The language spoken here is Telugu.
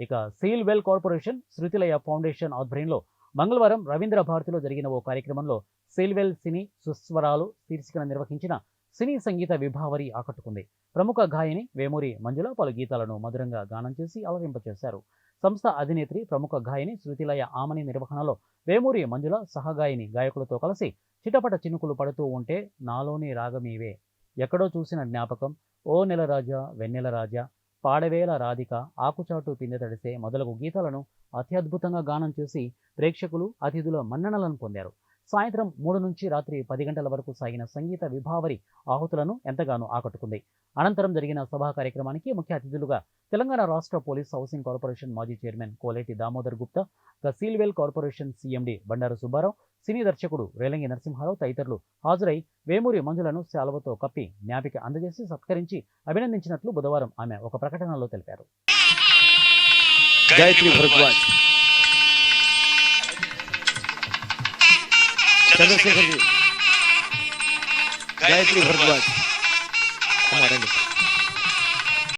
ఇక seal well corporation Shruthilaya foundation ఆధ్వర్యంలో మంగళవారం రవీంద్ర భారతిలో జరిగిన ఓ కార్యక్రమంలో సీల్వెల్ సినీ సుస్వరాలు శీర్షికన నిర్వహించిన సినీ సంగీత విభావరి ఆకట్టుకుంది. ప్రముఖ గాయని వేమూరి మంజుల పలు గీతాలను మధురంగా గానం చేసి అలరింపచేశారు. సంస్థ అధినేత్రి ప్రముఖ గాయని శృతిలయ ఆమని నిర్వహణలో వేమూరి మంజుల సహగాయని గాయకులతో కలిసి చిటపట చినుకులు పడుతూ ఉంటే, నాలోని రాగమీవే, ఎక్కడో చూసిన జ్ఞాపకం, ఓ నెల రాజా వెన్నెల రాజా, పాడవేల రాధిక, ఆకుచాటు పిందె తడిసే మొదలగు గీతాలను అత్యద్భుతంగా గానం చేసి ప్రేక్షకులు అతిథుల మన్ననలను పొందారు. సాయంత్రం 3 నుంచి రాత్రి 10 గంటల వరకు సాగిన సంగీత విభావరి ఆహుతులను ఎంతగానో ఆకట్టుకుంది. అనంతరం జరిగిన సభా కార్యక్రమానికి ముఖ్య అతిథులుగా తెలంగాణ రాష్ట్ర పోలీస్ హౌసింగ్ కార్పొరేషన్ మాజీ చైర్మన్ కోలేటి దామోదర్ గుప్తా, సీల్వెల్ corporation CMD Bandaru Subbarao, cine దర్శకుడు రేలంగి నరసింహారావు తదితరులు హాజరై వేమూరి మంజులను శాలువతో కప్పి జ్ఞాపిక అందజేసి సత్కరించి అభినందించినట్లు బుధవారం ఆమె ఒక ప్రకటనలో తెలిపారు. గాయత్రి భరద్వాజ్, చంద్రశేఖర్, గాయత్రి భరద్వాజ్,